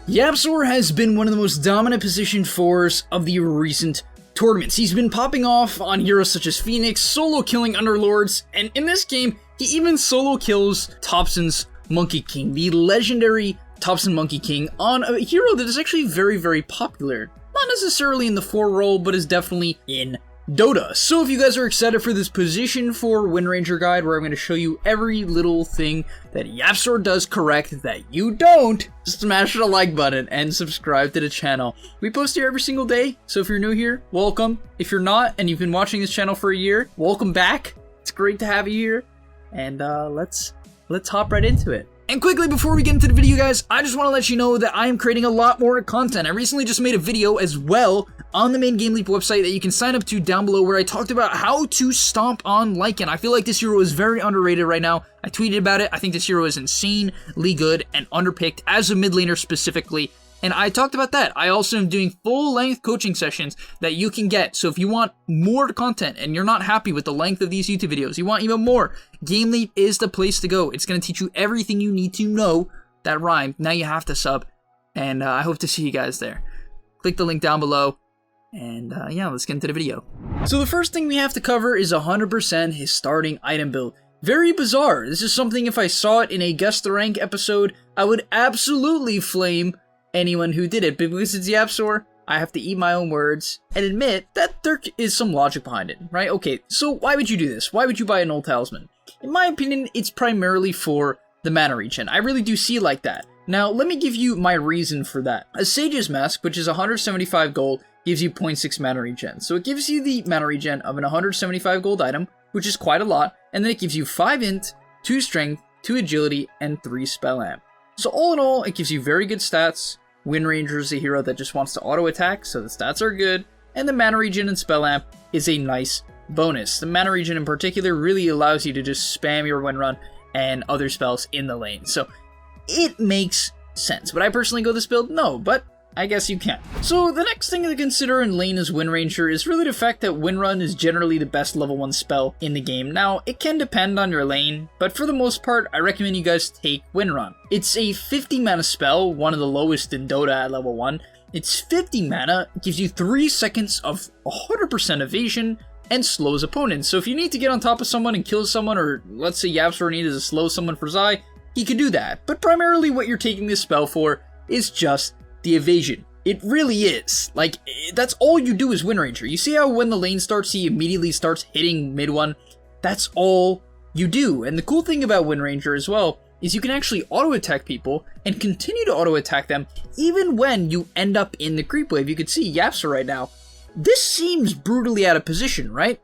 YapzOr has been one of the most dominant position 4s of the recent tournaments. He's been popping off on heroes such as Phoenix, solo killing Underlords, and in this game, he even solo kills Thompson's Monkey King, the legendary Thompson Monkey King, on a hero that is actually very, very popular. Not necessarily in the 4 role, but is definitely in Dota. So if you guys are excited for this position 4 Windranger guide, where I'm going to show you every little thing that YapzOr does correct that you don't, smash the like button and subscribe to the channel. We post here every single day, so if you're new here, welcome. If you're not, and you've been watching this channel for a year, welcome back. It's great to have you here, and let's hop right into it. And quickly, before we get into the video, guys, I just want to let you know that I am creating a lot more content. I recently just made a video as well on the main GameLeap website that you can sign up to down below, where I talked about how to stomp on Lycan. I feel like this hero is very underrated right now. I tweeted about it. I think this hero is insanely good and underpicked as a mid laner specifically. And I talked about that. I also am doing full-length coaching sessions that you can get. So if you want more content and you're not happy with the length of these YouTube videos, you want even more, GameLeap is the place to go. It's going to teach you everything you need to know. That rhymed. Now you have to sub. And I hope to see you guys there. Click the link down below. And yeah, let's get into the video. So the first thing we have to cover is 100% his starting item build. Very bizarre. This is something, if I saw it in a Guess the Rank episode, I would absolutely flame anyone who did it, but because it's YapzOr, I have to eat my own words and admit that there is some logic behind it, right? Okay, so why would you do this? Why would you buy an old talisman? In my opinion, it's primarily for the mana regen. I really do see it like that. Now, let me give you my reason for that. A Sage's Mask, which is 175 gold, gives you 0.6 mana regen. So it gives you the mana regen of an 175 gold item, which is quite a lot, and then it gives you 5 int, 2 strength, 2 agility, and 3 spell amp. So all in all, it gives you very good stats. Windranger is a hero that just wants to auto-attack, so the stats are good. And the mana regen and spell amp is a nice bonus. The mana regen in particular really allows you to just spam your wind run and other spells in the lane. So it makes sense. Would I personally go this build? No, but I guess you can. So the next thing to consider in lane as Windranger is really the fact that Windrun is generally the best level 1 spell in the game. Now, it can depend on your lane, but for the most part, I recommend you guys take Windrun. It's a 50 mana spell, one of the lowest in Dota at level 1. It's 50 mana, gives you 3 seconds of 100% evasion, and slows opponents. So if you need to get on top of someone and kill someone, or let's say YapzOr needs to slow someone for Zai, he could do that. But primarily what you're taking this spell for is just the evasion. It really is. Like, that's all you do as Windranger. You see how when the lane starts, he immediately starts hitting mid one? That's all you do. And the cool thing about Windranger as well is you can actually auto-attack people and continue to auto-attack them even when you end up in the creep wave. You can see YapzOr right now. This seems brutally out of position, right?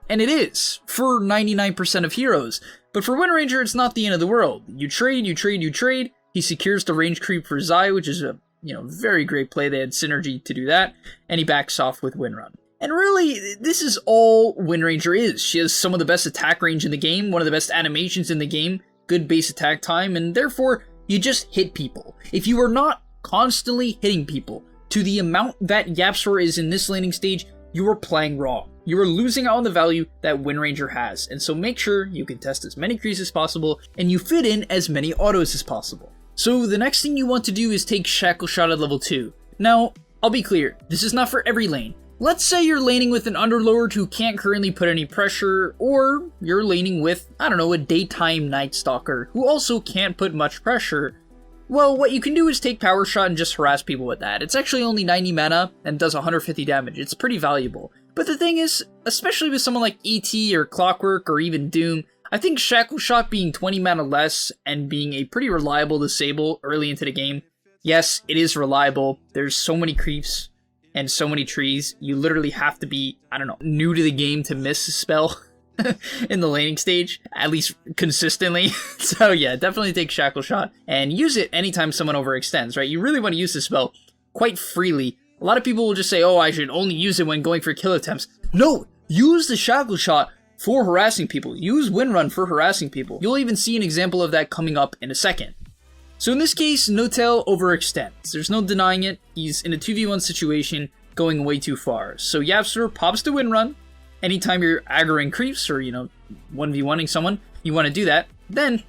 And it is, for 99% of heroes. But for Windranger, it's not the end of the world. You trade, you trade, you trade. He secures the range creep for Zai, which is a very great play. They had synergy to do that, and he backs off with Windrun. And really, this is all Windranger is. She has some of the best attack range in the game, one of the best animations in the game, good base attack time, and therefore, you just hit people. If you are not constantly hitting people to the amount that YapzOr is in this laning stage, you are playing wrong. You are losing out on the value that Windranger has, and so make sure you can test as many creeps as possible, and you fit in as many autos as possible. So the next thing you want to do is take Shackle Shot at level 2. Now, I'll be clear, this is not for every lane. Let's say you're laning with an Underlord who can't currently put any pressure, or you're laning with, I don't know, a daytime Night Stalker who also can't put much pressure. Well, what you can do is take Power Shot and just harass people with that. It's actually only 90 mana and does 150 damage. It's pretty valuable. But the thing is, especially with someone like ET or Clockwork or even Doom, I think Shackle Shot being 20 mana less and being a pretty reliable disable early into the game, yes, it is reliable. There's so many creeps and so many trees. You literally have to be, I don't know, new to the game to miss a spell in the laning stage, at least consistently. So yeah, definitely take Shackle Shot and use it anytime someone overextends, right? You really want to use this spell quite freely. A lot of people will just say, oh, I should only use it when going for kill attempts. No, use the Shackle Shot for harassing people. Use Windrun for harassing people. You'll even see an example of that coming up in a second. So in this case, Notel overextends. There's no denying it. He's in a 2v1 situation going way too far. So YapzOr pops the Windrun. Anytime you're aggroing creeps or, 1v1ing someone, you want to do that. Then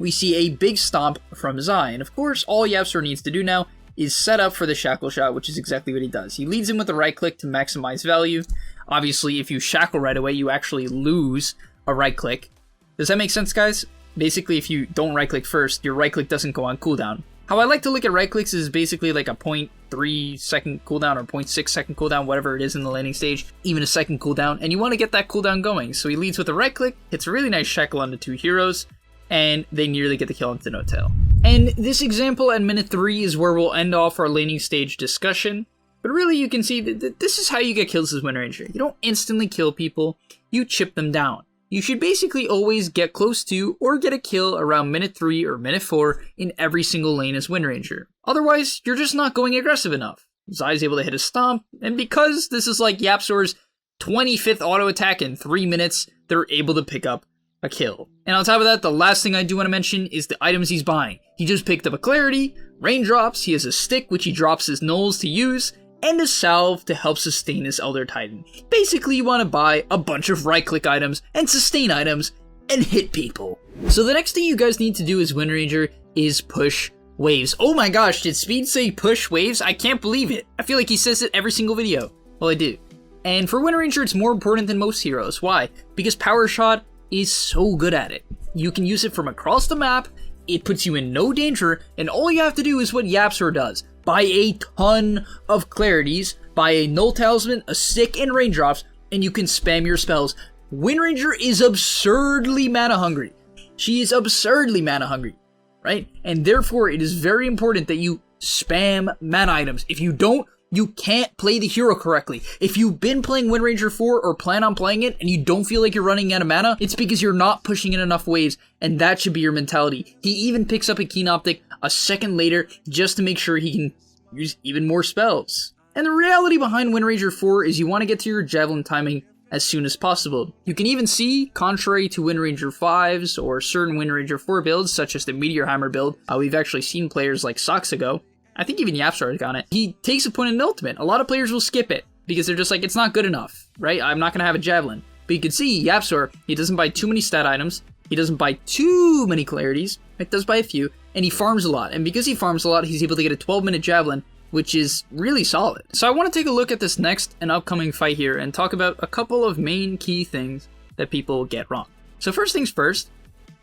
we see a big stomp from Zai. And of course, all YapzOr needs to do now is set up for the shackle shot, which is exactly what he does. He leads in with the right click to maximize value. Obviously, if you shackle right away, you actually lose a right click. Does that make sense, guys? Basically, if you don't right click first, your right click doesn't go on cooldown. How I like to look at right clicks is basically like a 0.3 second cooldown or 0.6 second cooldown, whatever it is in the laning stage, even a second cooldown, and you want to get that cooldown going. So he leads with a right click, hits a really nice shackle onto 2 heroes, and they nearly get the kill into no tail. And this example at minute 3 is where we'll end off our laning stage discussion, but really you can see that this is how you get kills as WINDRANGER. You don't instantly kill people, you chip them down. You should basically always get close to or get a kill around minute 3 or minute 4 in every single lane as WINDRANGER. Otherwise, you're just not going aggressive enough. Zai's able to hit a stomp, and because this is like YapzOr's 25th auto attack in 3 minutes, they're able to pick up a kill. And on top of that, the last thing I do want to mention is the items he's buying. He just picked up a Clarity, Raindrops, he has a stick which he drops his nulls to use, and a salve to help sustain his Elder Titan. Basically, you want to buy a bunch of right-click items and sustain items and hit people. So the next thing you guys need to do as WINDRANGER is push waves. Oh my gosh, did Speed say push waves? I can't believe it. I feel like he says it every single video. Well, I do. And for WINDRANGER, it's more important than most heroes. Why? Because Power Shot is so good at it. You can use it from across the map, it puts you in no danger, and all you have to do is what YapzOr does. Buy a ton of Clarities, buy a Null Talisman, a Stick, and Raindrops, and you can spam your spells. WINDRANGER is absurdly mana hungry. She is absurdly mana hungry, right? And therefore, it is very important that you spam mana items. If you don't, you can't play the hero correctly. If you've been playing WINDRANGER 4 or plan on playing it and you don't feel like you're running out of mana, it's because you're not pushing in enough waves, and that should be your mentality. He even picks up a Keen Optic a second later just to make sure he can use even more spells. And the reality behind WINDRANGER 4 is you want to get to your Javelin timing as soon as possible. You can even see, contrary to WINDRANGER 5s or certain WINDRANGER 4 builds, such as the Meteor Hammer build, we've actually seen players like Soxago, I think even YapzOr has got it, he takes a point in ultimate. A lot of players will skip it because they're just like, it's not good enough, right? I'm not going to have a Javelin. But you can see YapzOr, he doesn't buy too many stat items, he doesn't buy too many Clarities, it does buy a few, and he farms a lot. And because he farms a lot, he's able to get a 12-minute Javelin, which is really solid. So I want to take a look at this next and upcoming fight here and talk about a couple of main key things that people get wrong. So first things first,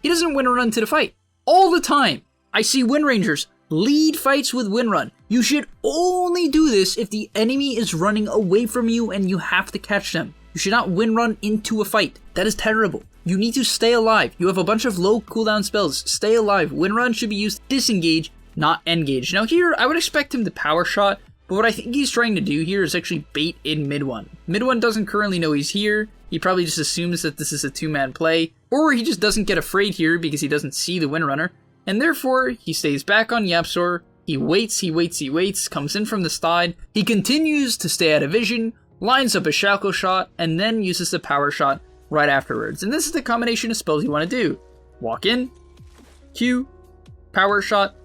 he doesn't win or run to the fight. All the time, I see WINDRANGERs lead fights with win run. You should only do this if the enemy is running away from you and you have to catch them. You should not win run into a fight. That is terrible. You need to stay alive. You have a bunch of low cooldown spells. Stay alive. Win run should be used to disengage, not engage. Now here, I would expect him to power shot, but what I think he's trying to do here is actually bait in mid one. Mid one doesn't currently know he's here. He probably just assumes that this is a two-man play, or he just doesn't get afraid here because he doesn't see the Windrunner. And therefore, he stays back on YapzOr, he waits, comes in from the side, he continues to stay out of vision, lines up a shackle shot, and then uses the power shot right afterwards. And this is the combination of spells you want to do. Walk in, Q, power shot,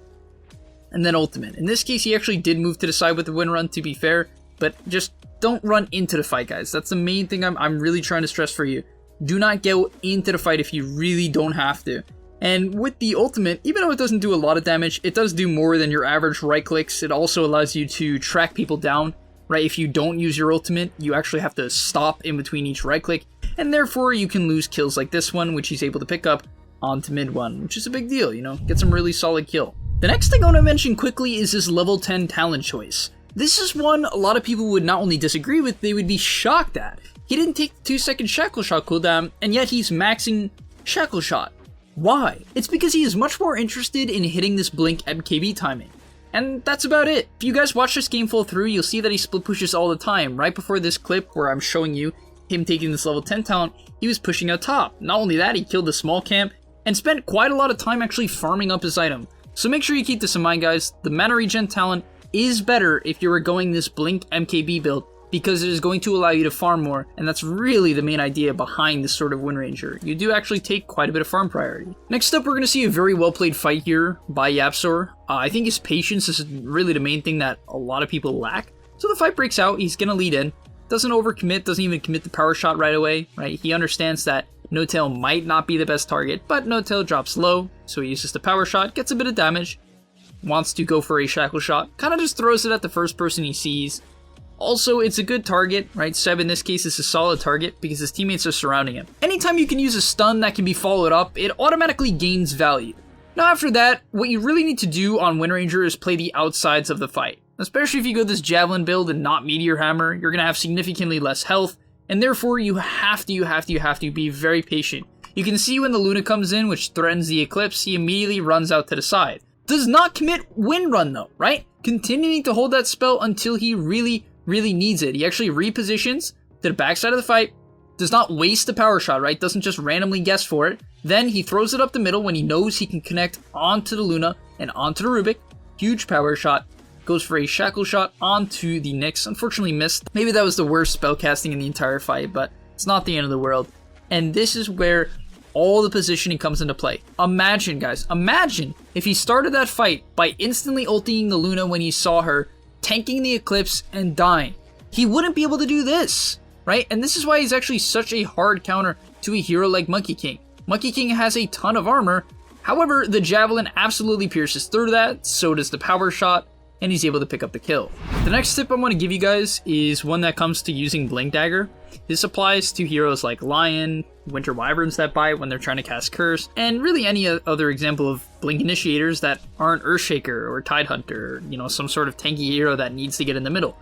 and then ultimate. In this case, he actually did move to the side with the wind run, to be fair, but just don't run into the fight, guys. That's the main thing I'm really trying to stress for you. Do not go into the fight if you really don't have to. And with the ultimate, even though it doesn't do a lot of damage, it does do more than your average right clicks. It also allows you to track people down, right? If you don't use your ultimate, you actually have to stop in between each right click, and therefore you can lose kills like this one, which he's able to pick up onto mid one, which is a big deal, you know, get some really solid kill. The next thing I want to mention quickly is his level 10 talent choice. This is one a lot of people would not only disagree with, they would be shocked at. He didn't take the 2-second shackle shot cooldown, and yet he's maxing shackle shot. Why? It's because he is much more interested in hitting this blink MKB timing. And that's about it. If you guys watch this game full through, you'll see that he split pushes all the time. Right before this clip where I'm showing you him taking this level 10 talent, he was pushing out top. Not only that, he killed the small camp and spent quite a lot of time actually farming up his item. So make sure you keep this in mind, guys. The mana regen talent is better if you were going this blink MKB build, because it is going to allow you to farm more, and that's really the main idea behind this sort of WINDRANGER. You do actually take quite a bit of farm priority. Next up, we're going to see a very well played fight here by YapzOr. I think his patience is really the main thing that a lot of people lack. So the fight breaks out, he's going to lead in, doesn't overcommit, doesn't even commit the power shot right away, right? He understands that No-Tail might not be the best target, but No-Tail drops low, so he uses the power shot, gets a bit of damage, wants to go for a shackle shot, kind of just throws it at the first person he sees. Also, it's a good target, right? Seb in this case is a solid target because his teammates are surrounding him. Anytime you can use a stun that can be followed up, it automatically gains value. Now after that, what you really need to do on Windranger is play the outsides of the fight. Especially if you go this Javelin build and not Meteor Hammer, you're going to have significantly less health, and therefore you have to be very patient. You can see when the Luna comes in, which threatens the Eclipse, he immediately runs out to the side. Does not commit Wind Run though, right? Continuing to hold that spell until he really needs it. He actually repositions to the backside of the fight, does not waste the power shot, right? Doesn't just randomly guess for it. Then he throws it up the middle when he knows he can connect onto the Luna and onto the Rubik. Huge power shot. Goes for a shackle shot onto the Nyx. Unfortunately missed. Maybe that was the worst spell casting in the entire fight, but it's not the end of the world. And this is where all the positioning comes into play. Imagine, guys, imagine if he started that fight by instantly ulting the Luna when he saw her, tanking the Eclipse, and dying. He wouldn't be able to do this, right? And this is why he's actually such a hard counter to a hero like Monkey King. Monkey King has a ton of armor, however, the Javelin absolutely pierces through that, so does the power shot, and he's able to pick up the kill. The next tip I want to give you guys is one that comes to using Bling Dagger. This applies to heroes like Lion, Winter Wyverns that buy it when they're trying to cast Curse, and really any other example of Blink initiators that aren't Earthshaker or Tidehunter, or, some sort of tanky hero that needs to get in the middle.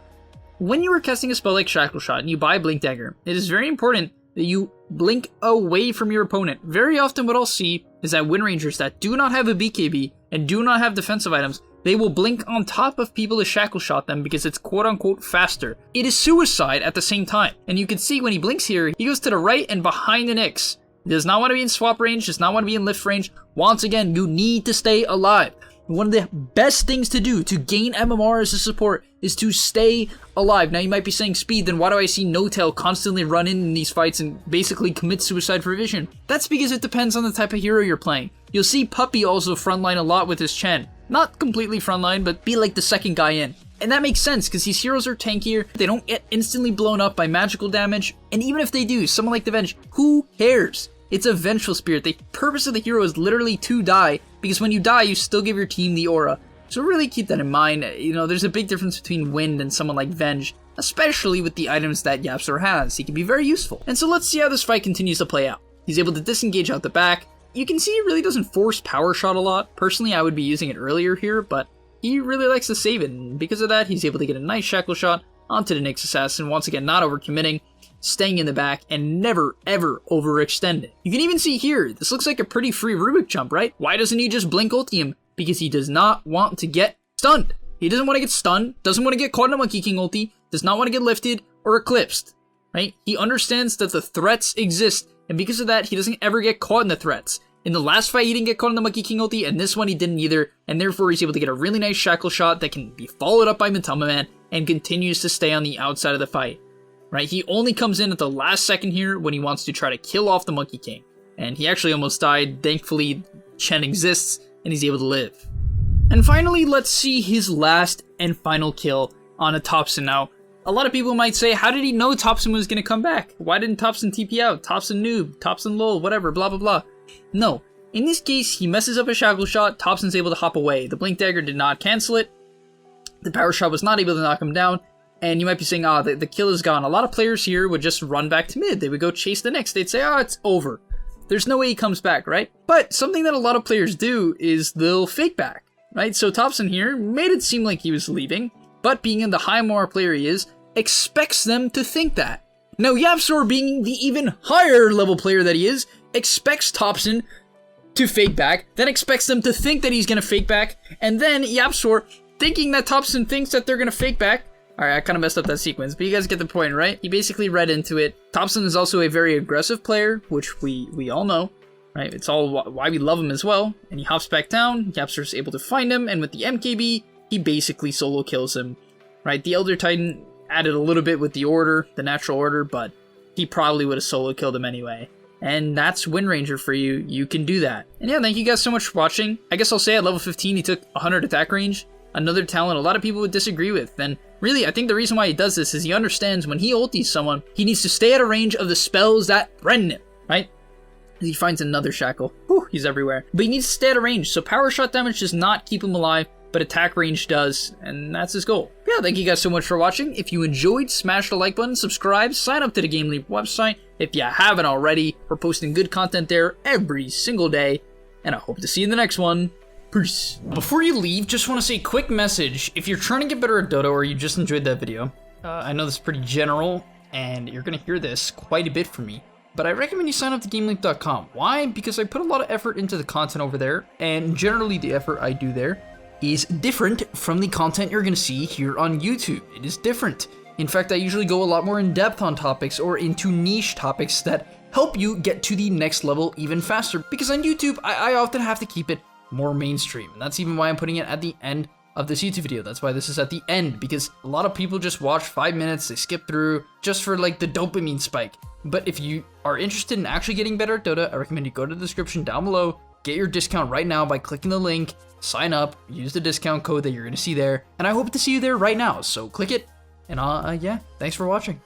When you are casting a spell like Shackle Shot and you buy Blink Dagger, it is very important that you blink away from your opponent. Very often what I'll see is that Windrangers that do not have a BKB and do not have defensive items, they will blink on top of people to shackle shot them because it's quote-unquote faster. It is suicide at the same time. And you can see when he blinks here, he goes to the right and behind the Nyx. He does not want to be in swap range, does not want to be in lift range. Once again, you need to stay alive. One of the best things to do to gain MMR as a support is to stay alive. Now you might be saying, Speed, then why do I see No-Tail constantly run in these fights and basically commit suicide for vision? That's because it depends on the type of hero you're playing. You'll see Puppy also frontline a lot with his Chen. Not completely frontline, but be like the second guy in. And that makes sense, because these heroes are tankier, they don't get instantly blown up by magical damage, and even if they do, someone like the Venge, who cares? It's a vengeful spirit. The purpose of the hero is literally to die, because when you die, you still give your team the aura. So really keep that in mind. There's a big difference between Wind and someone like Venge, especially with the items that YapzOr has. He can be very useful. And so let's see how this fight continues to play out. He's able to disengage out the back. You can see he really doesn't force power shot a lot. Personally, I would be using it earlier here, but he really likes to save it, and because of that, he's able to get a nice shackle shot onto the Nyx Assassin, once again not overcommitting, staying in the back, and never ever overextending. You can even see here, this looks like a pretty free Rubik jump, right? Why doesn't he just blink ulti him? Because he does not want to get stunned. He doesn't want to get stunned, doesn't want to get caught in a Monkey King ulti, does not want to get lifted or eclipsed, right? He understands that the threats exist, and because of that, he doesn't ever get caught in the threats. In the last fight, he didn't get caught in the Monkey King ulti, and this one he didn't either, and therefore he's able to get a really nice shackle shot that can be followed up by Mitama Man, and continues to stay on the outside of the fight. Right? He only comes in at the last second here when he wants to try to kill off the Monkey King. And he actually almost died. Thankfully, Chen exists, and he's able to live. And finally, let's see his last and final kill on a Topson. Now, a lot of people might say, how did he know Topson was going to come back? Why didn't Topson TP out? Topson noob, Topson lol, whatever, blah blah blah. No, in this case, he messes up a shackle shot, Topson's able to hop away. The Blink Dagger did not cancel it. The power shot was not able to knock him down. And you might be saying, the kill is gone. A lot of players here would just run back to mid. They would go chase the Nyx. They'd say, it's over. There's no way he comes back, right? But something that a lot of players do is they'll fake back, right? So Topson here made it seem like he was leaving, but being in the high MMR player he is, expects them to think that. Now YapzOr, being the even higher level player that he is, expects Topson to fake back, then expects them to think that he's going to fake back, and then YapzOr, thinking that Topson thinks that they're going to fake back. Alright, I kind of messed up that sequence, but you guys get the point, right? He basically read into it. Topson is also a very aggressive player, which we all know, right? It's all why we love him as well. And he hops back down, YapzOr's able to find him, and with the MKB, he basically solo kills him, right? The Elder Titan added a little bit with the order, the natural order, but he probably would have solo killed him anyway. And that's Windranger for you. You can do that. And yeah, thank you guys so much for watching. I guess I'll say at level 15, he took 100 attack range. Another talent a lot of people would disagree with. And really, I think the reason why he does this is he understands when he ultis someone, he needs to stay at a range of the spells that threaten him, right? He finds another shackle. Whew, he's everywhere. But he needs to stay at a range, so power shot damage does not keep him alive. but attack range does, and that's his goal. Yeah, thank you guys so much for watching. If you enjoyed, smash the like button, subscribe, sign up to the GameLeap website if you haven't already. We're posting good content there every single day, and I hope to see you in the next one. Peace. Before you leave, just want to say a quick message. If you're trying to get better at Dota or you just enjoyed that video, I know this is pretty general, and you're going to hear this quite a bit from me, but I recommend you sign up to GameLeap.com. Why? Because I put a lot of effort into the content over there, and generally the effort I do there is different from the content you're going to see here on YouTube. It is different. In fact, I usually go a lot more in depth on topics or into niche topics that help you get to the next level even faster, because on YouTube, I often have to keep it more mainstream, and that's even why I'm putting it at the end of this YouTube video. That's why this is at the end, because a lot of people just watch 5 minutes, they skip through just for like the dopamine spike. But if you are interested in actually getting better at Dota, I recommend you go to the description down below, get your discount right now by clicking the link, sign up, use the discount code that you're gonna see there, and I hope to see you there right now, so click it, and yeah, thanks for watching.